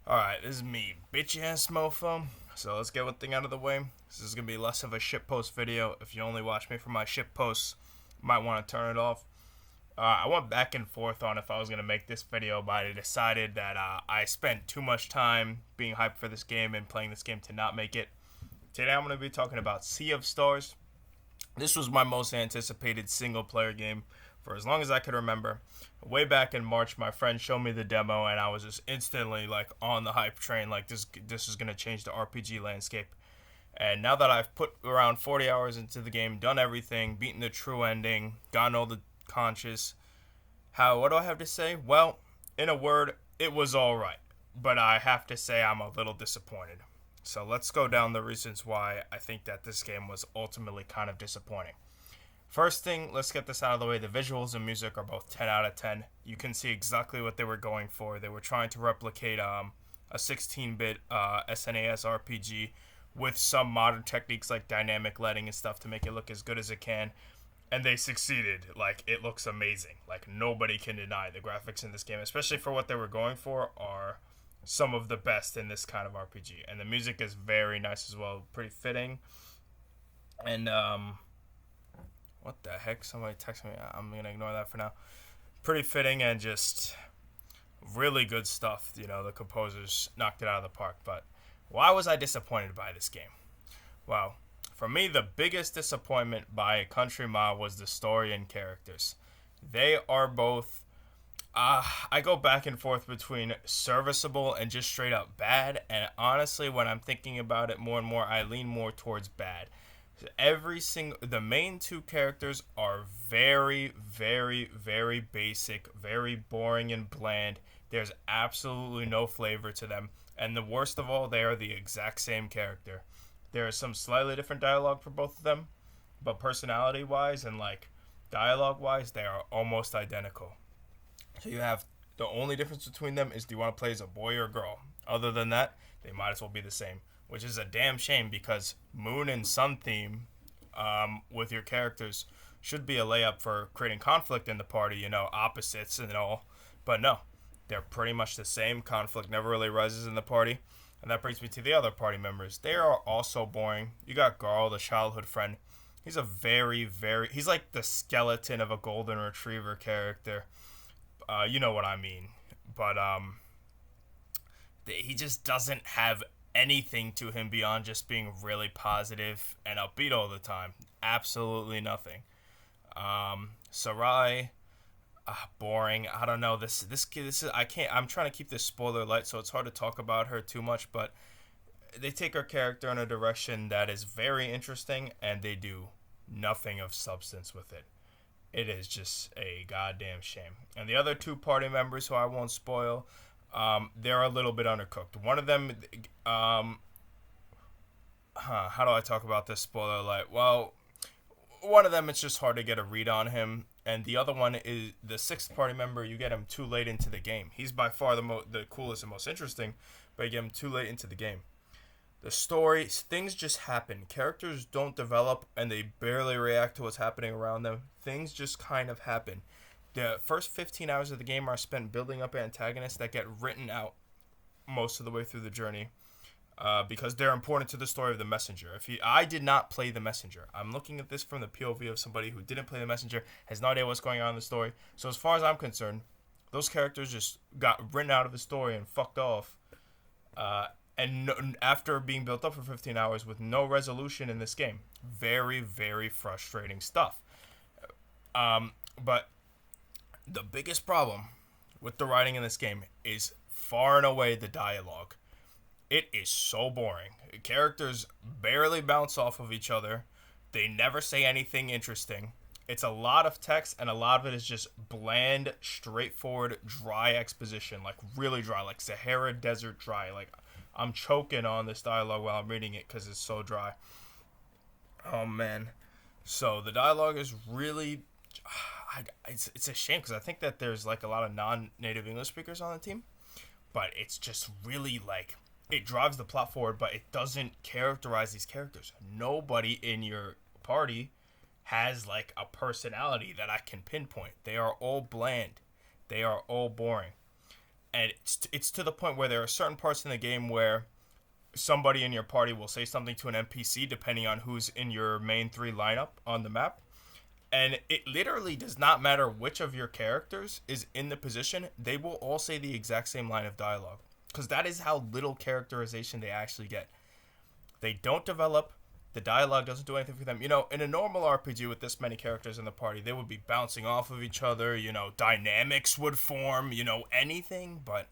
Alright, this is me, bitch ass mofo. So let's get one thing out of the way. This is gonna be less of a shitpost video. If you only watch me for my shitposts, you might want to turn it off. I went back and forth on if I was gonna make this video, but I decided that I spent too much time being hyped for this game and playing this game to not make it. Today I'm gonna be talking about Sea of Stars. This was my most anticipated single player game for as long as I could remember. Way back in March, my friend showed me the demo, and I was just instantly like on the hype train. Like this is gonna change the RPG landscape. And now that I've put around 40 hours into the game, done everything, beaten the true ending, gotten all the conscious, what do I have to say? Well, in a word, it was all right. But I have to say I'm a little disappointed. So let's go down the reasons why I think that this game was ultimately kind of disappointing. First thing, let's get this out of the way. The visuals and music are both 10 out of 10. You can see exactly what they were going for. They were trying to replicate a 16-bit SNES RPG with some modern techniques like dynamic lighting and stuff to make it look as good as it can. And they succeeded. Like, it looks amazing. Like, nobody can deny the graphics in this game, especially for what they were going for, are some of the best in this kind of RPG. And the music is very nice as well. Pretty fitting. And, what the heck? Somebody texted me. I'm going to ignore that for now. Pretty fitting and just really good stuff. You know, the composers knocked it out of the park. But why was I disappointed by this game? Well, for me, the biggest disappointment by a country mile was the story and characters. They are both... I go back and forth between serviceable and just straight up bad. And honestly, when I'm thinking about it more and more, I lean more towards bad. The main two characters are very, very, very basic, very boring and bland. There's absolutely no flavor to them. And the worst of all, they are the exact same character. There is some slightly different dialogue for both of them, but personality-wise and like dialogue-wise, they are almost identical. So you have the only difference between them is do you want to play as a boy or a girl? Other than that, they might as well be the same, which is a damn shame because Moon and Sun theme with your characters should be a layup for creating conflict in the party, you know, opposites and all. But no, they're pretty much the same. Conflict never really rises in the party. And that brings me to the other party members. They are also boring. You got Garl, the childhood friend. He's a he's like the skeleton of a golden retriever character. You know what I mean. But he just doesn't have anything to him beyond just being really positive and upbeat all the time. Absolutely nothing. Sarai, boring. I don't know. This is I can't. I'm trying to keep this spoiler light, so it's hard to talk about her too much. But they take her character in a direction that is very interesting, and they do nothing of substance with it. It is just a goddamn shame. And the other two party members, who I won't spoil, they're a little bit undercooked. One of them, how do I talk about this spoiler light? Well, one of them, it's just hard to get a read on him. And the other one is the sixth party member. You get him too late into the game. He's by far the coolest and most interesting, but you get him too late into the game. The story, things just happen. Characters don't develop, and they barely react to what's happening around them. Things just kind of happen. The first 15 hours of the game are spent building up antagonists that get written out most of the way through the journey because they're important to the story of the messenger. I did not play the messenger. I'm looking at this from the POV of somebody who didn't play the messenger, has no idea what's going on in the story. So as far as I'm concerned, those characters just got written out of the story and fucked off. And after being built up for 15 hours with no resolution in this game. Very, very frustrating stuff. But the biggest problem with the writing in this game is far and away the dialogue. It is so boring. Characters barely bounce off of each other. They never say anything interesting. It's a lot of text, and a lot of it is just bland, straightforward, dry exposition. Like, really dry. Like, Sahara Desert dry. Like, I'm choking on this dialogue while I'm reading it because it's so dry. Oh, man. So, the dialogue is really... It's a shame because I think that there's, like, a lot of non-native English speakers on the team. But it's just really, like... It drives the plot forward, but it doesn't characterize these characters. Nobody in your party has, like, a personality that I can pinpoint. They are all bland. They are all boring. And it's to the point where there are certain parts in the game where somebody in your party will say something to an NPC depending on who's in your main three lineup on the map. And it literally does not matter which of your characters is in the position, they will all say the exact same line of dialogue. Because that is how little characterization they actually get. They don't develop, the dialogue doesn't do anything for them. In a normal RPG with this many characters in the party, they would be bouncing off of each other, dynamics would form, anything, but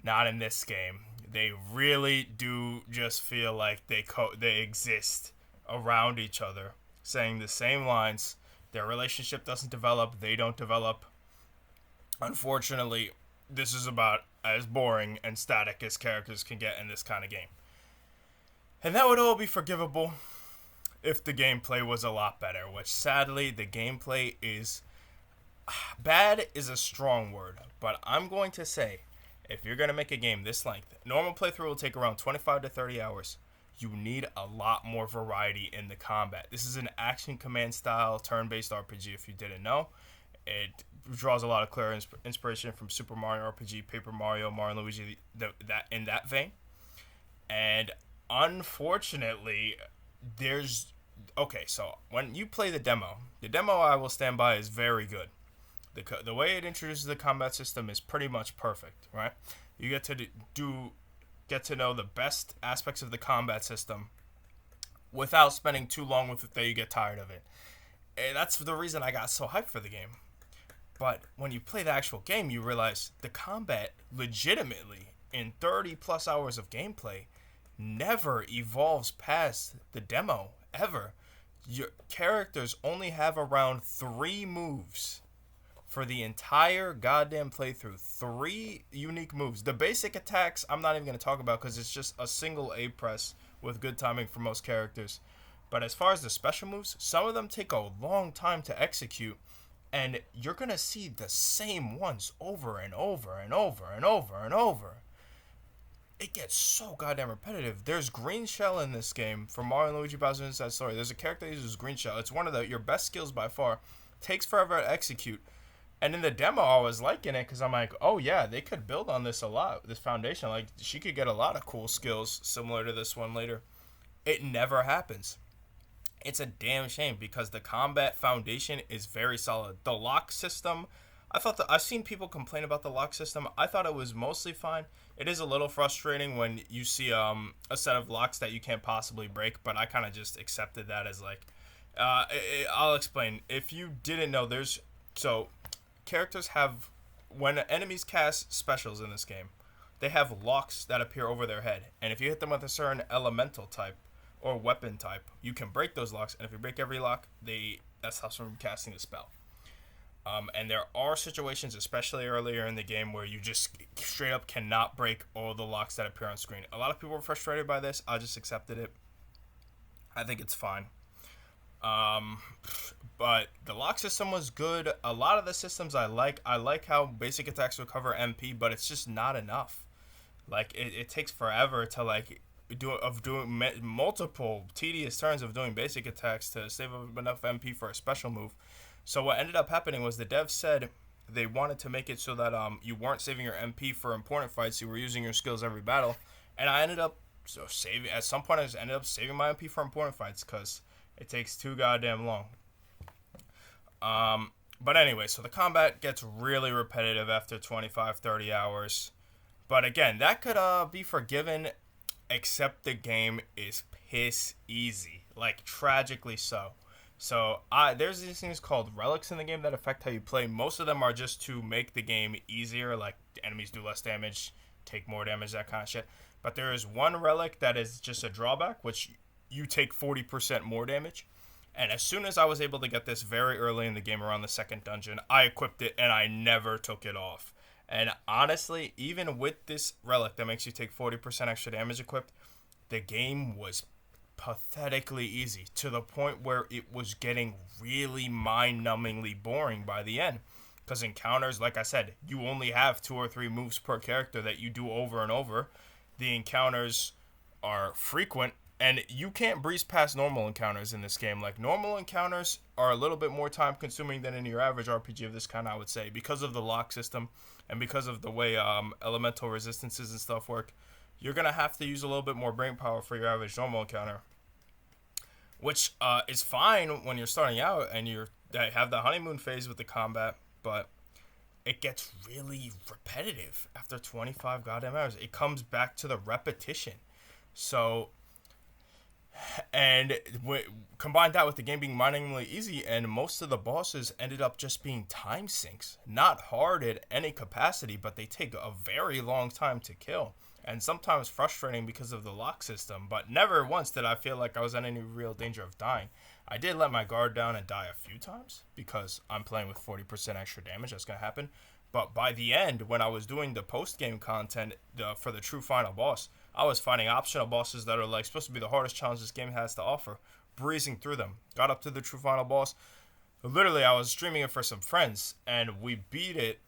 not in this game. They really do just feel like they exist around each other, saying the same lines. Their relationship doesn't develop. They don't develop. Unfortunately, this is about as boring and static as characters can get in this kind of game. And that would all be forgivable if the gameplay was a lot better, which sadly, the gameplay is... Bad is a strong word, but I'm going to say, if you're going to make a game this length, normal playthrough will take around 25 to 30 hours. You need a lot more variety in the combat. This is an action command style turn-based RPG if you didn't know. It draws a lot of clear inspiration from Super Mario RPG, Paper Mario, Mario and Luigi, that in that vein. And unfortunately, okay, so when you play the demo I will stand by is very good. The way it introduces the combat system is pretty much perfect, right? You get to know the best aspects of the combat system without spending too long with it that you get tired of it. And that's the reason I got so hyped for the game. But when you play the actual game, you realize the combat legitimately in 30 plus hours of gameplay never evolves past the demo, ever. Your characters only have around 3 moves for the entire goddamn playthrough. 3 unique moves. The basic attacks, I'm not even going to talk about because it's just a single A press with good timing for most characters. But as far as the special moves, some of them take a long time to execute, and you're going to see the same ones over and over and over and over and over. It gets so goddamn repetitive. There's Green Shell in this game from Mario and Luigi Bowser's Inside Story. There's a character that uses Green Shell. It's one of your best skills by far. Takes forever to execute. And in the demo, I was liking it because I'm like, oh yeah, they could build on this a lot, this foundation. Like, she could get a lot of cool skills similar to this one later. It never happens. It's a damn shame because the combat foundation is very solid. The lock system, I've seen people complain about the lock system. I thought it was mostly fine. It is a little frustrating when you see a set of locks that you can't possibly break, but I kind of just accepted that as like, I'll explain. If you didn't know, characters have, when enemies cast specials in this game, they have locks that appear over their head. And if you hit them with a certain elemental type or weapon type, you can break those locks. And if you break every lock, that stops them from casting the spell. And there are situations, especially earlier in the game, where you just straight up cannot break all the locks that appear on screen. A lot of people were frustrated by this. I just accepted it. I think it's fine. But the lock system was good. A lot of the systems I like. I like how basic attacks recover MP, but it's just not enough. Like, it takes forever to doing multiple tedious turns of doing basic attacks to save up enough MP for a special move. So what ended up happening was the devs said they wanted to make it so that you weren't saving your MP for important fights. You were using your skills every battle, and I ended up saving. At some point, I just ended up saving my MP for important fights because it takes too goddamn long. But anyway, so the combat gets really repetitive after 25, 30 hours. But again, that could be forgiven, except the game is piss easy, like tragically so. So there's these things called relics in the game that affect how you play. Most of them are just to make the game easier, like enemies do less damage, take more damage, that kind of shit. But there is one relic that is just a drawback, which you take 40% more damage. And as soon as I was able to get this very early in the game around the second dungeon, I equipped it and I never took it off. And honestly, even with this relic that makes you take 40% extra damage equipped, the game was pathetically easy to the point where it was getting really mind-numbingly boring by the end. Because encounters, like I said, you only have 2 or 3 moves per character that you do over and over. The encounters are frequent, And you can't breeze past normal encounters in this game. Like, normal encounters are a little bit more time consuming than in your average RPG of this kind, I would say, because of the lock system and because of the way elemental resistances and stuff work. You're going to have to use a little bit more brain power for your average normal encounter, which is fine when you're starting out and you have the honeymoon phase with the combat, but it gets really repetitive after 25 goddamn hours. It comes back to the repetition. So, and combine that with the game being mindingly easy, and most of the bosses ended up just being time sinks. Not hard at any capacity, but they take a very long time to kill. And sometimes frustrating because of the lock system, but never once did I feel like I was in any real danger of dying. I did let my guard down and die a few times because I'm playing with 40% extra damage. That's going to happen. But by the end, when I was doing the post-game content for the true final boss, I was fighting optional bosses that are like supposed to be the hardest challenge this game has to offer, breezing through them. Got up to the true final boss. Literally, I was streaming it for some friends, and we beat it,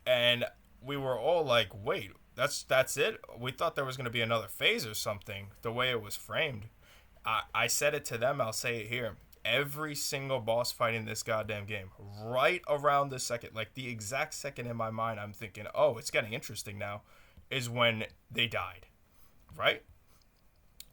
and we were all like, wait, that's it? We thought there was going to be another phase or something, the way it was framed. I said it to them, I'll say it here. Every single boss fight in this goddamn game, right around the second, like the exact second in my mind, I'm thinking, oh, it's getting interesting now, is when they died, right?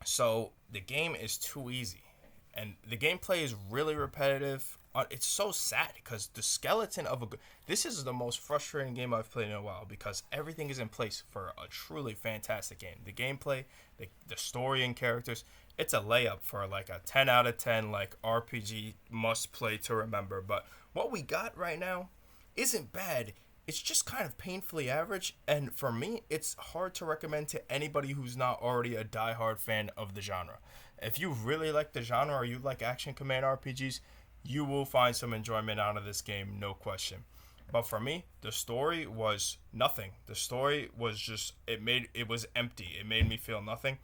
So the game is too easy, and the gameplay is really repetitive. It's so sad because the skeleton of this is the most frustrating game I've played in a while because everything is in place for a truly fantastic game. The gameplay, the story and characters, it's a layup for like a 10 out of 10 like RPG must play to remember. But what we got right now isn't bad. It's just kind of painfully average, and for me, it's hard to recommend to anybody who's not already a diehard fan of the genre. If you really like the genre or you like action command RPGs, you will find some enjoyment out of this game, no question. But for me, the story was nothing. The story was just, it was empty. It made me feel nothing.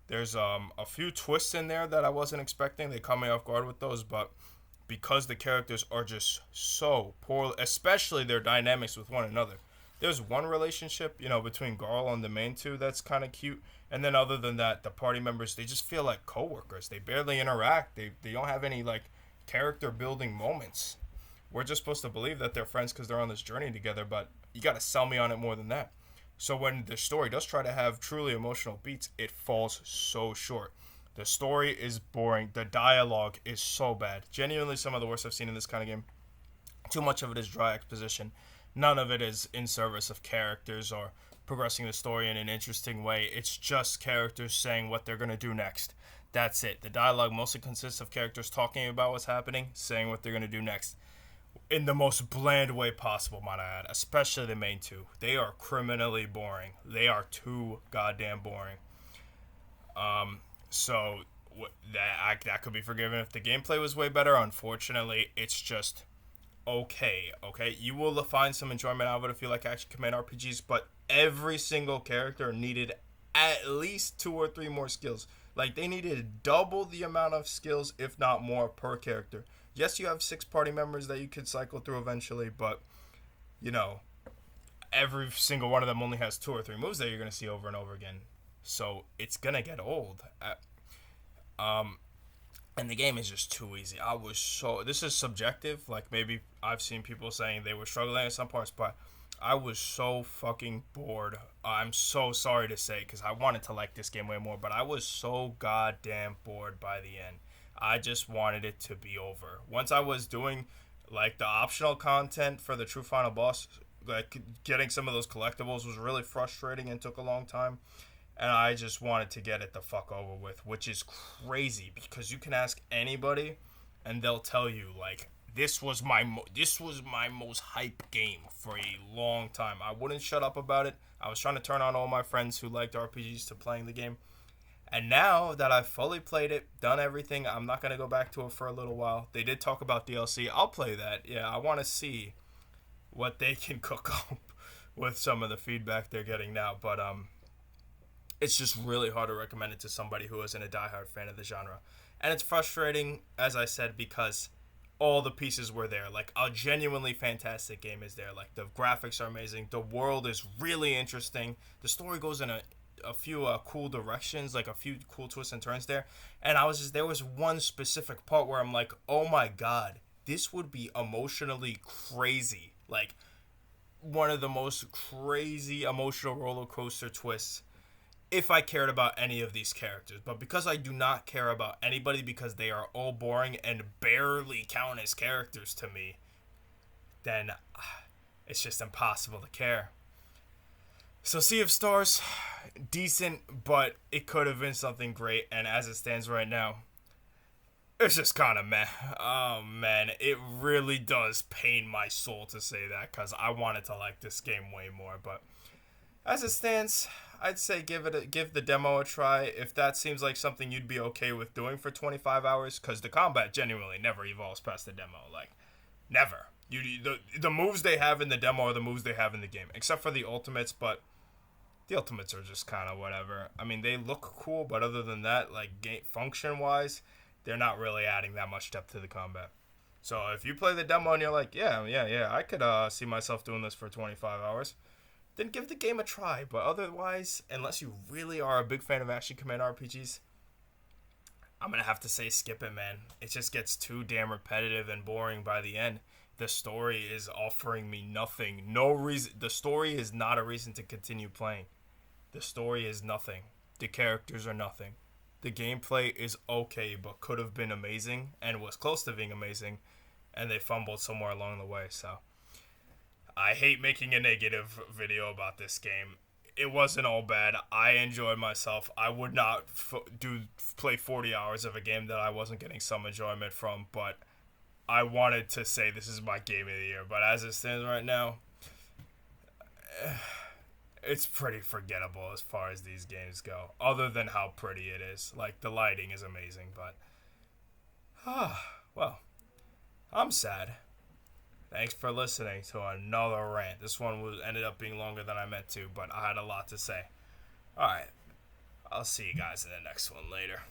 There's a few twists in there that I wasn't expecting. They caught me off guard with those, but because the characters are just so poor, especially their dynamics with one another. There's one relationship, between Garl and the main two that's kind of cute. And then other than that, the party members, they just feel like coworkers. They barely interact. They don't have any, like, character building moments. We're just supposed to believe that they're friends because they're on this journey together, but you got to sell me on it more than that. So when the story does try to have truly emotional beats, it falls so short. The story is boring. The dialogue is so bad. Genuinely some of the worst I've seen in this kind of game. Too much of it is dry exposition. None of it is in service of characters or progressing the story in an interesting way. It's just characters saying what they're going to do next. That's it. The dialogue mostly consists of characters talking about what's happening, saying what they're going to do next. In the most bland way possible, might I add. Especially the main two. They are criminally boring. They are too goddamn boring. So that could be forgiven if the gameplay was way better. Unfortunately, it's just okay. You will find some enjoyment out of it if you like action command RPGs, but every single character needed at least 2 or 3 more skills. Like, they needed double the amount of skills, if not more, per character. Yes, you have 6 party members that you could cycle through eventually, but, every single one of them only has 2 or 3 moves that you're going to see over and over again. So, it's going to get old. And the game is just too easy. This is subjective. Like, maybe I've seen people saying they were struggling at some parts, but I was so fucking bored. I'm so sorry to say, because I wanted to like this game way more, but I was so goddamn bored by the end. I just wanted it to be over. Once I was doing, like, the optional content for the true final boss, like, getting some of those collectibles was really frustrating and took a long time. And I just wanted to get it the fuck over with, which is crazy, because you can ask anybody, and they'll tell you, like, this was my most hype game for a long time. I wouldn't shut up about it. I was trying to turn on all my friends who liked RPGs to playing the game. And now that I've fully played it, done everything, I'm not going to go back to it for a little while. They did talk about DLC. I'll play that. Yeah, I want to see what they can cook up with some of the feedback they're getting now. But it's just really hard to recommend it to somebody who isn't a diehard fan of the genre. And it's frustrating, as I said, because all the pieces were there. Like, a genuinely fantastic game is there. Like, the graphics are amazing. The world is really interesting. The story goes in a cool directions, like a few cool twists and turns there. And there was one specific part where I'm like, oh my god, this would be emotionally crazy. Like one of the most crazy emotional roller coaster twists if I cared about any of these characters. But because I do not care about anybody because they are all boring and barely count as characters to me, then it's just impossible to care. So Sea of Stars, decent, but it could have been something great, and as it stands right now, it's just kind of meh. Oh man, it really does pain my soul to say that because I wanted to like this game way more. But as it stands, I'd say give the demo a try if that seems like something you'd be okay with doing for 25 hours. Because the combat genuinely never evolves past the demo, like never. The moves they have in the demo are the moves they have in the game, except for the ultimates. But the ultimates are just kind of whatever. I mean, they look cool, but other than that, like game function wise, they're not really adding that much depth to the combat. So if you play the demo and you're like, yeah, I could see myself doing this for 25 hours, then give the game a try. But otherwise, unless you really are a big fan of action command RPGs, I'm going to have to say skip it, man. It just gets too damn repetitive and boring by the end. The story is offering me nothing. No reason. The story is not a reason to continue playing. The story is nothing. The characters are nothing. The gameplay is okay, but could have been amazing and was close to being amazing, and they fumbled somewhere along the way. So I hate making a negative video about this game. It wasn't all bad. I enjoyed myself. I would not play 40 hours of a game that I wasn't getting some enjoyment from, but I wanted to say this is my game of the year. But as it stands right now, it's pretty forgettable as far as these games go, other than how pretty it is. Like, the lighting is amazing, but well, I'm sad. Thanks for listening to another rant. This one ended up being longer than I meant to, but I had a lot to say. Alright, I'll see you guys in the next one later.